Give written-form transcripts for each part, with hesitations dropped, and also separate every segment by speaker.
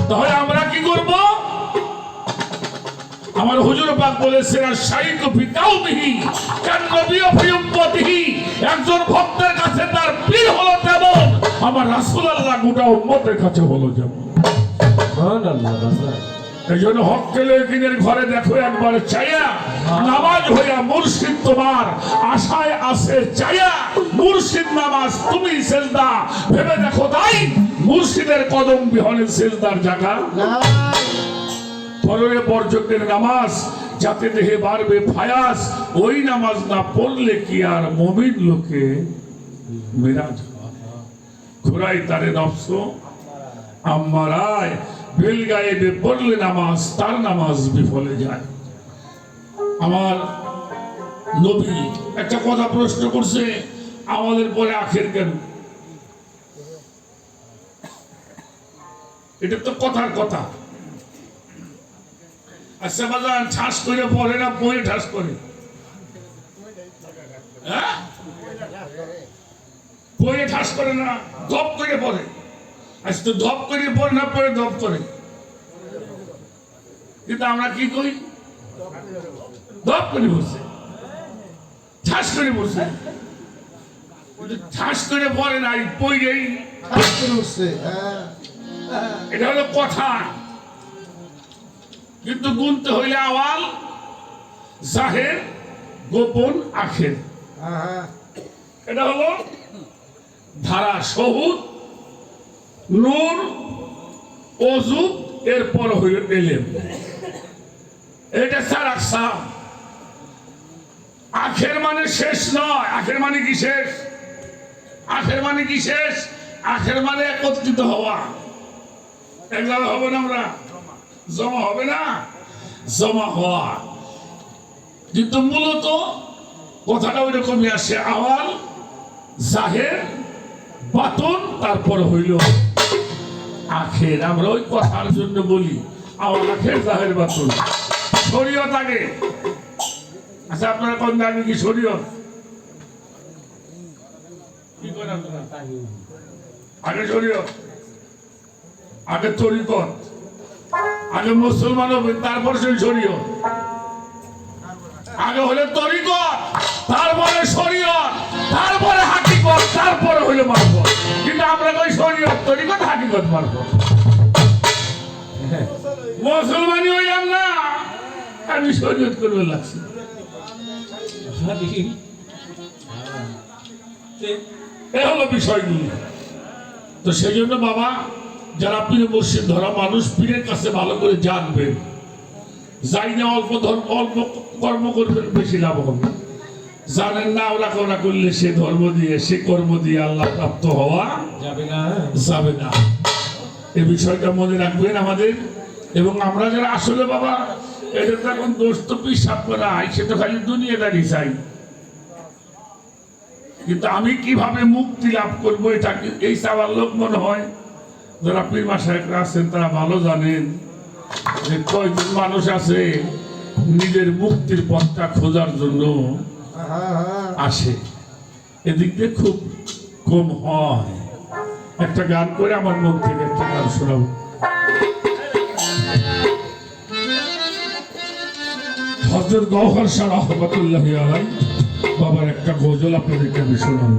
Speaker 1: তাহলে আমরা কি করব? আমার হুজুর পাক বলেছেন শাইখ ফিকাউমিহি কান নবী ফি উম্মতিহি, একজন ভক্তের কাছে তার পীর হলো তেমন আমার রাসূলুল্লাহ গোটা উম্মতের কাছে হলো যেমন। সুবহানাল্লাহ। এই জন্য হক্কেলে কিনের ঘরে দেখো একবার চাইয়া, নামাজ হইয়া মুর্শিদ তোমার আশায় আছে চাইয়া, মুর্শিদ নামাজ তুমি সেজদা ভেবে দেখো তাই মুর্শিদের কদম বিহনে সেজদার জায়গা নাই। পররে বর্জকের নামাজ যাতে দেহে বাড়বে ফায়াস, ওই নামাজ না পড়লে কি আর মুমিন লোকে মিরাজ ঘুরাই তারে নফস আম্মারায়, বেল গায়েবে পড়লে নামাজ তার নামাজ বিফলে যায়। আমার নবী একটা কথা প্রশ্ন করছে, আমাদের পরে আখের কেন? এটা তো কথার কথা। আচ্ছা বাজান, ঠাস করে পড়ে না পড়ে ঠাস করে? হ্যাঁ, পড়ে ঠাস করে না, ধপ করে পড়ে। আচ্ছা তো ধপ করে পড়ে না পড়ে ধপ করে? কিন্তু আমরা কি করি? ধপ করে বসে, ঠাস করে বসে। ঠাস করে পড়ে নাই, পড়েই ঠাস করে বসে। এটা হলো কথা। কিন্তু গুনতে হইলে আওয়াল জাহের গোপন আখের, এটা হলো ধারা শহুদ নূর ওজুদ, এরপর হইল এলেম। এটা স্যার আকসাম। আখের মানে শেষ নয়। আখের মানে কি শেষ? আখের মানে কি শেষ? আখের মানে একত্রিত হওয়া। একলা হবে না, আমরা জমা হবে না, জমা হওয়া। কিন্তু মূলত কথাটা ওই রকমই আসে, আওয়াল জাহের বাতুন, তারপর হইল আখের। আমরা ওই কথার জন্য বলি আওয়াল আখের জাহের বাতুন। শরীয়ত আগে। আচ্ছা আপনারা কোন জানেন কি শরীয়ত? কি করেন আপনারা? আগে শরীয়ত, আগে তরিকত, আগে মুসলমান হবে, তারপরে সেই শরীয়ত। আগে হলে তরিকত, তারপরে শরীয়ত, তারপরে হাকিকত, তারপরে হইলো মারফত। কিন্তু আমরা কই শরীয়ত তরিকত হাকিকত মারফত। মুসলমানই হইলাম না, আমি শরীয়ত করবে লাগছি। এই হলো বিষয়গুলি। তো সেই জন্য বাবা, যারা পীর মুর্শিদ ধরা মানুষ, পীরের কাছে ভালো করে জানবেন। যাই না অল্প ধর্ম অল্প কর্ম করবেন, বেশি লাভ হবে। জানেন না ওরা করা করলে সে ধর্ম দিয়ে সে কর্ম দিয়ে আল্লাহ প্রাপ্ত হওয়া যাবে না, যাবে না। এই বিষয়টা মনে রাখবেন আমাদের। এবং আমরা যারা আসলে বাবা, এটা তো এখন দোষ তো পিসাব করা, সে তো খালি দুনিয়াদারি চাই। কিন্তু আমি কিভাবে মুক্তি লাভ করবো, এটা এই চাওয়ার লোক মনে হয় যারা পীর মাশায়েখরা আছেন তারা ভালো জানেন যে কয়জন মানুষ আছে নিজের মুক্তির পথটা খোঁজার জন্য আসে। এদিক দিয়ে খুব কম হয়। একটা গান করে আমার মুখ থেকে একটা গান শোনাবো। হযরত গওহর শাহ রাহমাতুল্লাহি আলাইহি বাবার একটা গজল আপনাদেরকে আমি শোনাবো।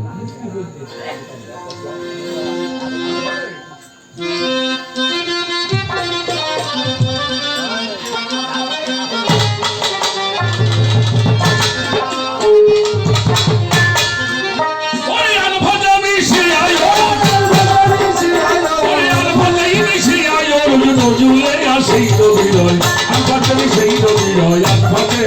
Speaker 1: সেই রবিরয় আকাশে, সেই রবিরয় আকাশে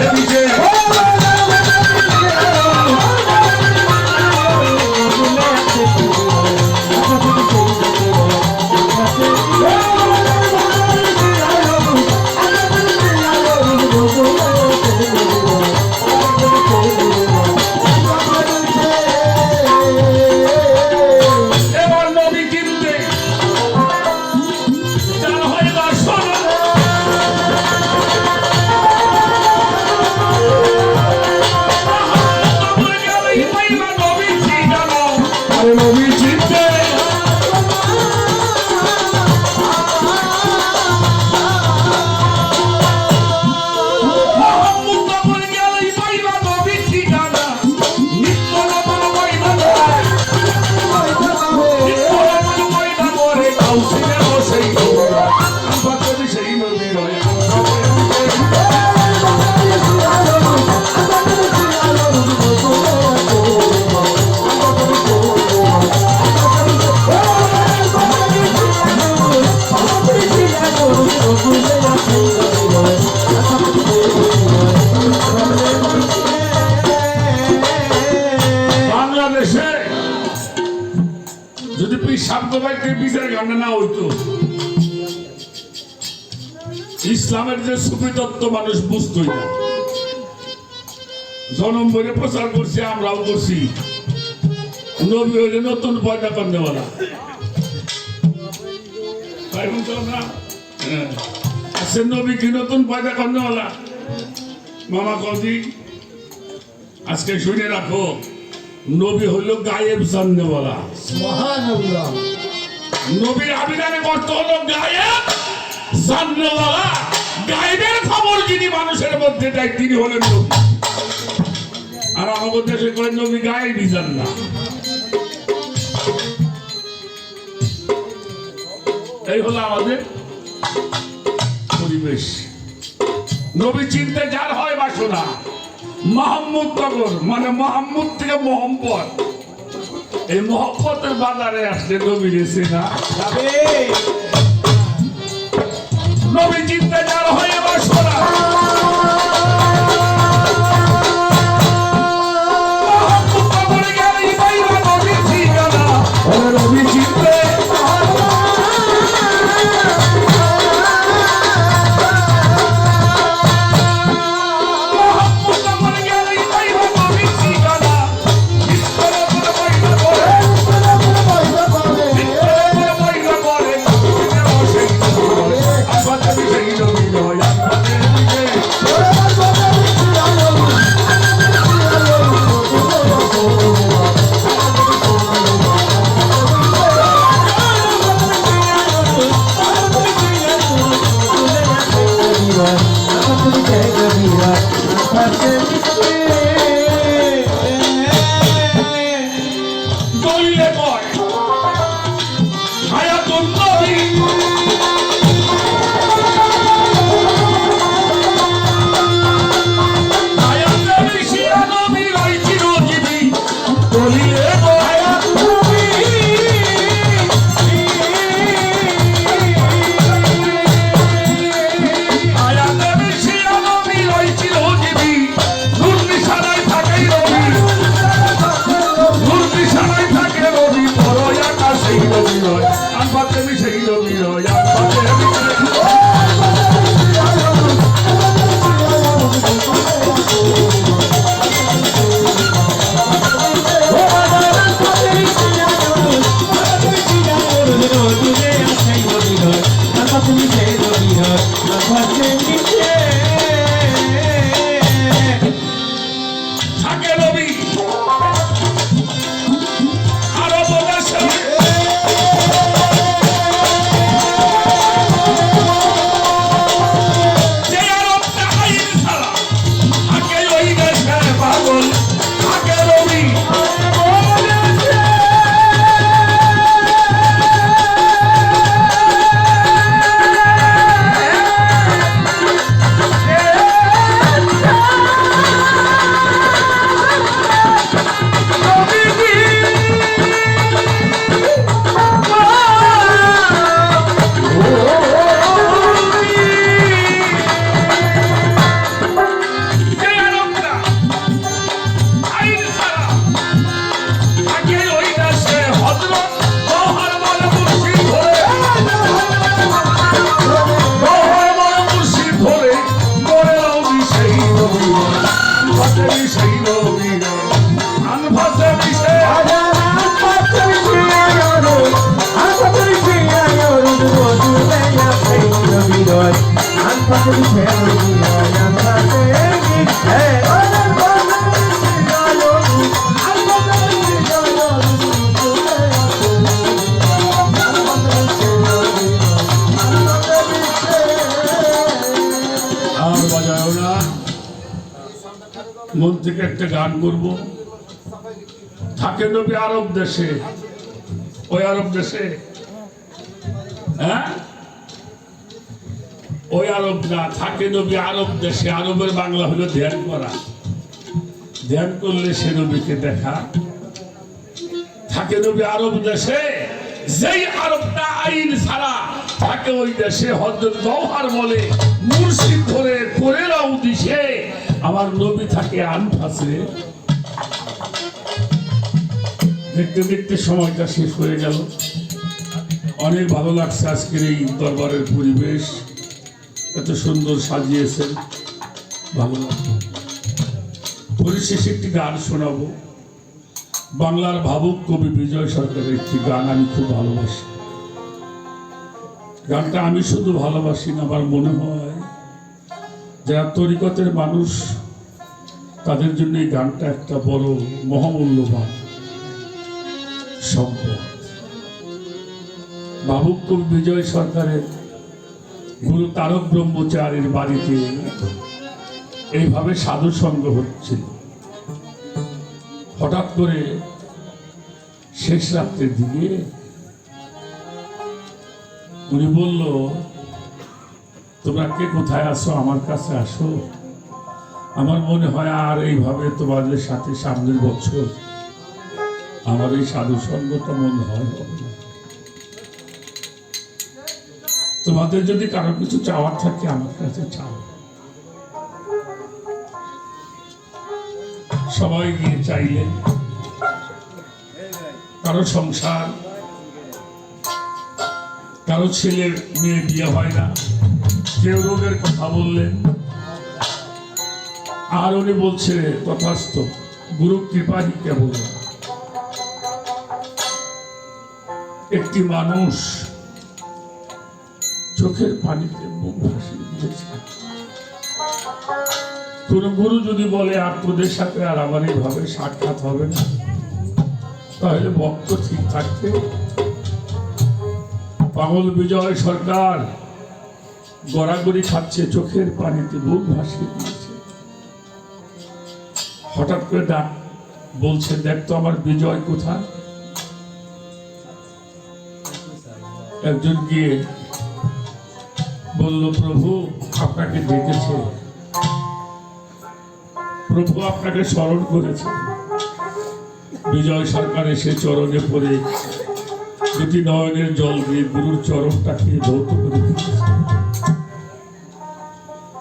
Speaker 1: যদি সাম্প্রদায়িক বিচার গান্ডা না হইতো, ইসলামের যে সুফি তত্ত্ব মানুষ বুঝতই না। জনম বলে প্রচার করছি, আমরাও করছি, নবী হইলে নতুন পয়দা করনেওয়ালা। আচ্ছা, নবী কি নতুন পয়দা করনেওয়ালা? মামা কদি আজকে শুনে রাখো, নবী হইল গায়েব জাননেওয়ালা।
Speaker 2: সুবহানাল্লাহ।
Speaker 1: নবীর আবিদানে করতে হলো গায়েব জাননেওয়ালা। গায়েবের খবর যিনি মানুষের মধ্যে দেয় তিনি হলেন নবী। আর আমাদের দেশে করে নবী গায়েবই জান না। এই হলো আমাদের পরিবেশ। নবী চিনতে যার হয় বাসনা, মোহাম্মদ নগর মানে মোহাম্মদ থেকে মোহাম্মদ, এই মোহাম্মতের বাজারে আসলে নবী রেছে না যাবে। নবী চিনতে যার হয় বাসনা, মোহাম্মদ নগরে গেলেই পাইবা নবীর ঠিকানা। নবী চিনতে মন থেকে একটা গান করবো। থাকে নবী আরব দেশে, ওই আরব দেশে, হ্যাঁ ওই আরব না, থাকে নবী আরব দেশে। আরবের বাংলা হলো ধ্যান করা। ধ্যান করলে সে নবীকে দেখা। থাকে নবী আরব দেশে, যেই আরবটা আইন ছাড়া থাকে ওই দেশে। হযরত গওহার বলে মুর্শিদ ধরে করে রাও দিশে, আমার নবী থাকে আনফাসে। দেখতে দেখতে সময়টা শেষ হয়ে গেল। অনেক ভালো লাগছে আজকের এই দরবারের পরিবেশ, এত সুন্দর সাজিয়েছেন, ভালো লাগছে। পরিশেষে একটি গান শোনাবো। বাংলার ভাবুক কবি বিজয় সরকারের একটি গান আমি খুব ভালোবাসি। গানটা আমি শুধু ভালোবাসি না, আমার মনে হয় যারা তরিকতের মানুষ তাদের জন্য এই গানটা একটা বড় মহামূল্যবান সম্পদ। ভাবুক কবি বিজয় সরকারের গুরু তারক ব্রহ্মচারীর বাড়িতে এইভাবে সাধু সঙ্গ হচ্ছিল। হঠাৎ করে শেষ রাত্রের দিকে উনি বলল, তোমরা কে কোথায় আসো, আমার কাছে আসো। আমার মনে হয় আর এইভাবে তোমাদের সাথে সামনের বছর আমার এই সাধু সঙ্গটা মনে হয় হবে না। তোমাদের যদি কারো কিছু চাওয়ার থাকে আমার কাছে চাও। সবাই গিয়ে চাইলেন। কারো সংসার, কারো ছেলে মেয়ে বিয়ে হয় না, কেউ রোগের কথা বললেন। আর উনি বলছে তথাস্থ, গুরু কৃপাই কেবল। একটি মানুষ চোখের পানিতে মুখ ভাসিয়ে দিয়েছে। কোন গুরু যদি বলে আর তোদের সাথে আর আমার এইভাবে সাক্ষাৎ হবে না, তাহলে ভক্ত ঠিক থাকতে। পাগল বিজয় সরকার গড়াগড়ি খাচ্ছে, চোখের পানিতে বুক ভাসিয়ে দিয়েছে। হঠাৎ করে ডাক বলছে, দেখ তো আমার বিজয় কোথায়। একজন গিয়ে বলল, প্রভু আপনাকে ডেকেছে, প্রভু আপনাকে স্মরণ করেছে। বিজয় সরকার এসে চরণে পড়ে দুটি নয়নের জল দিয়ে গুরুর চরণটাকে ধৌত করে দিয়েছে।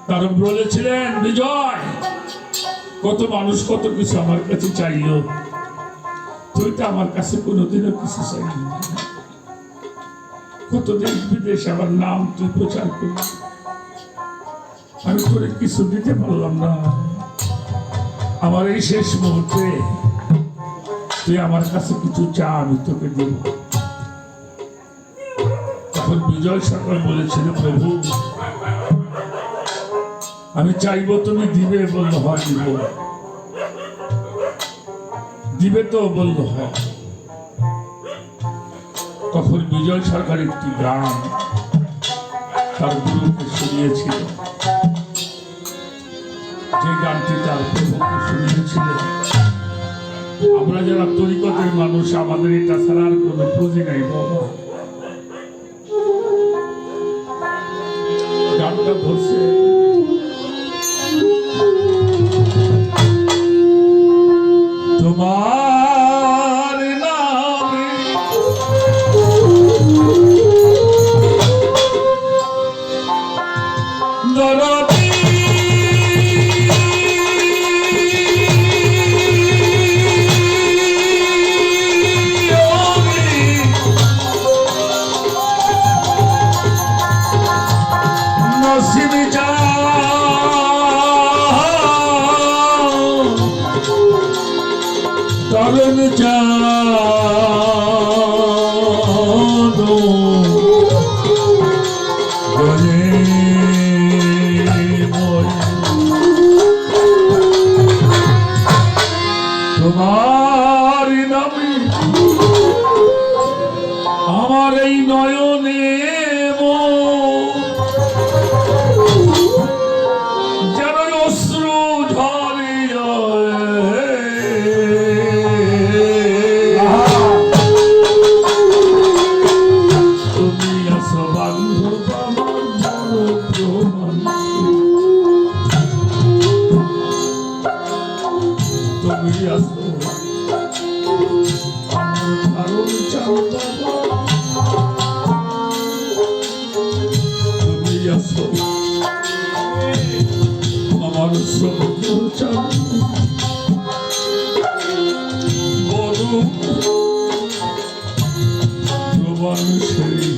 Speaker 1: তারা বলেছিলেন, বিজয় কত মানুষ কত কিছু আমার কাছে চাইল, তুই তো আমার কাছে কোনোদিনও কিছু চাইলি না। কত দেশ বিদেশ আমার নাম তুই প্রচার করলি, আমি তোরে কিছু দিতে পারলাম না। আমার এই শেষ মুহূর্তে তুই আমার কাছে কিছু চা, আমি তোকে দেব। তখন বিজয় সরকার বলেছিল, প্রভু আমি চাইবো তুমি দিবে। বললো হয় দিব। দিবে তো? বললো হয়। তখন বিজয় সরকার একটি গান তার গুরুকে শুনিয়েছিল। যে গানটি তার প্রভুকে শুনিয়েছিলেন। আমরা যারা তরিকতের মানুষ, আমাদের এটা ছাড়া আর কোনো পুঁজি নাই বাবা। গানটা ধরছে, তোমার নামে দরদি নসিব যা তরুণ জানো গলে তোমার নামে আমার এই নয়নে যেন অশ্রু ঝরে আমার বড় প্রমাণ সেই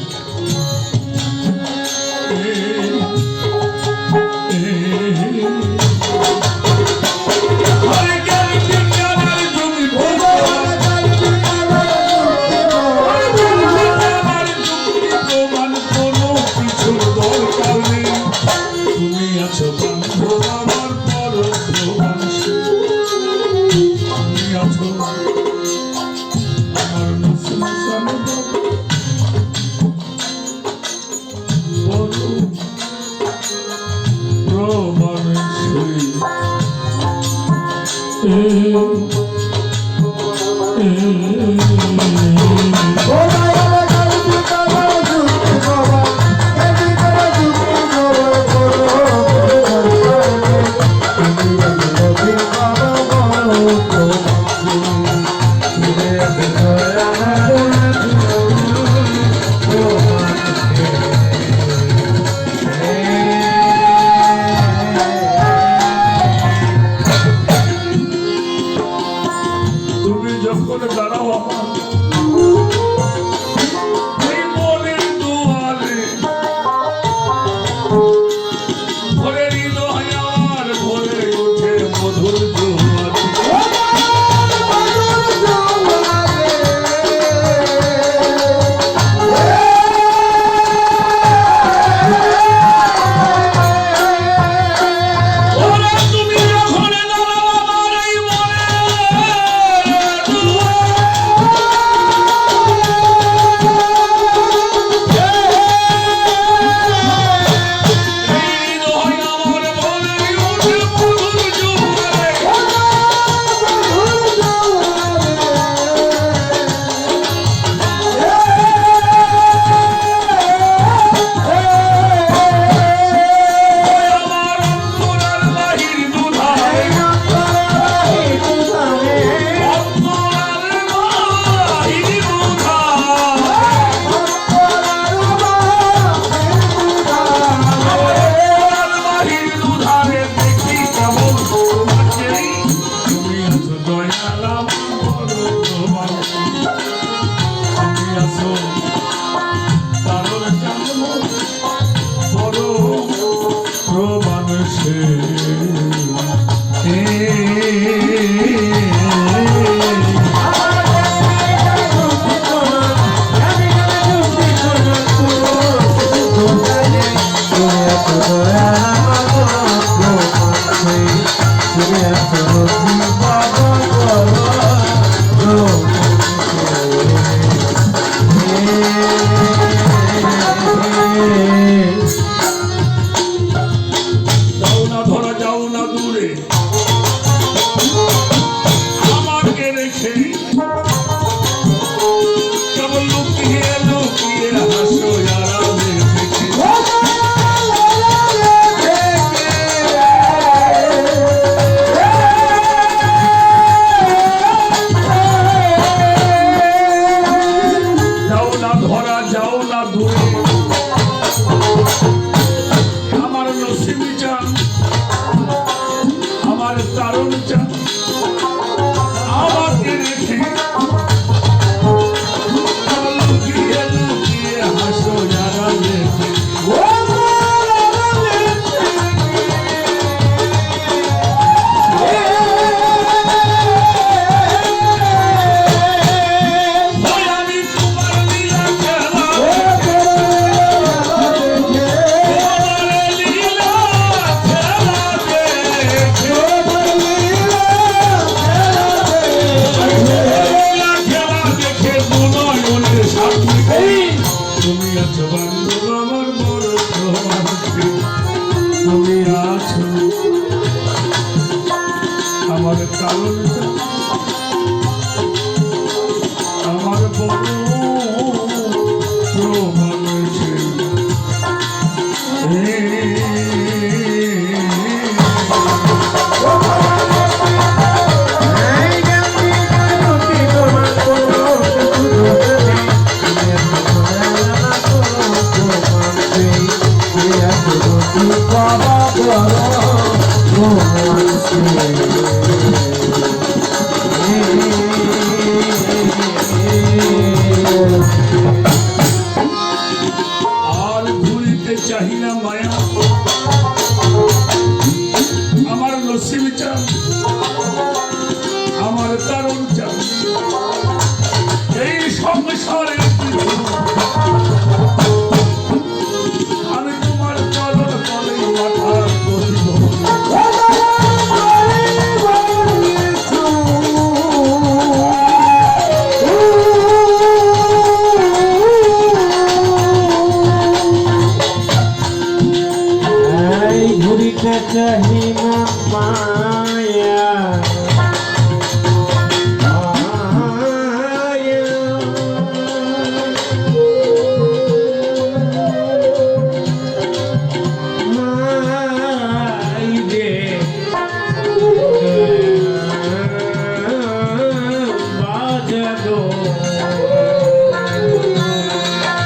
Speaker 2: চাহি না মায়া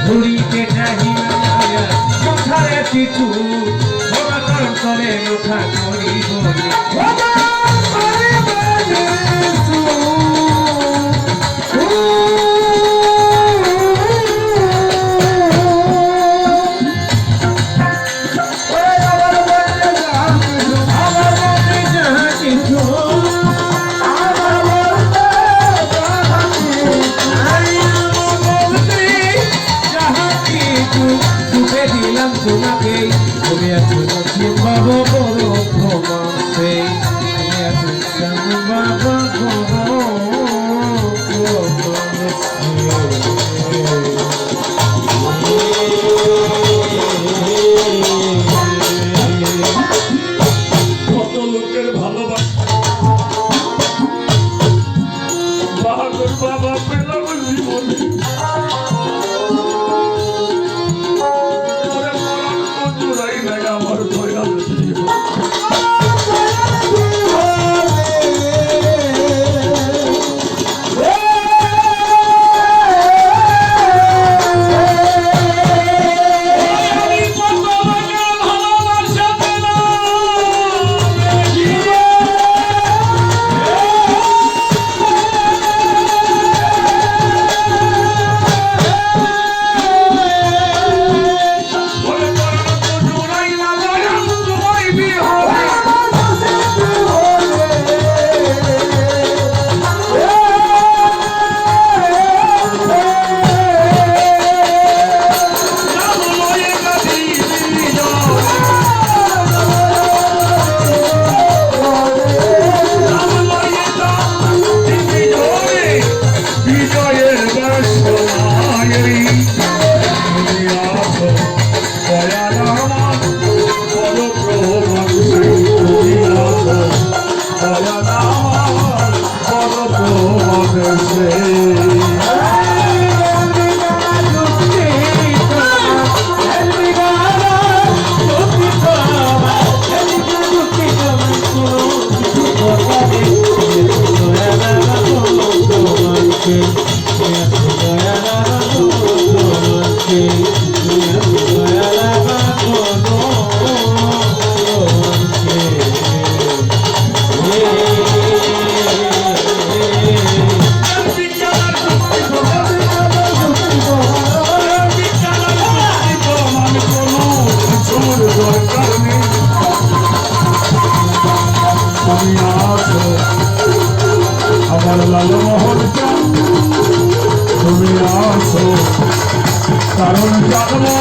Speaker 2: ঘুরিতে চাহিয়া সংসারে কিছু সমাতর করে মুখা করি বলি তোমাকে তুমি আছো বাবা বড় ভ্রমণে তুমি আছো বাবা
Speaker 1: কত লোকের ভালোবাসা বাহাদুর বাবা পেলাম জীবনে আমার দয়াল জীবন আমার লাল মোহন তুমি আসো কারণ জানবো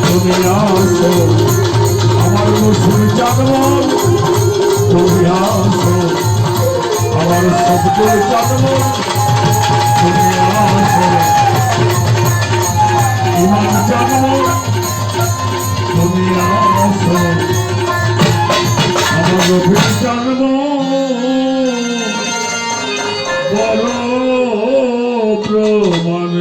Speaker 1: তুমি আসো আমার মুসুর জানবো তুমি আসো আমার শব্দ জানবো তুমি আসো ইমান জানবো তুমি আসো আমার রবি জানবো বড় প্রমাণ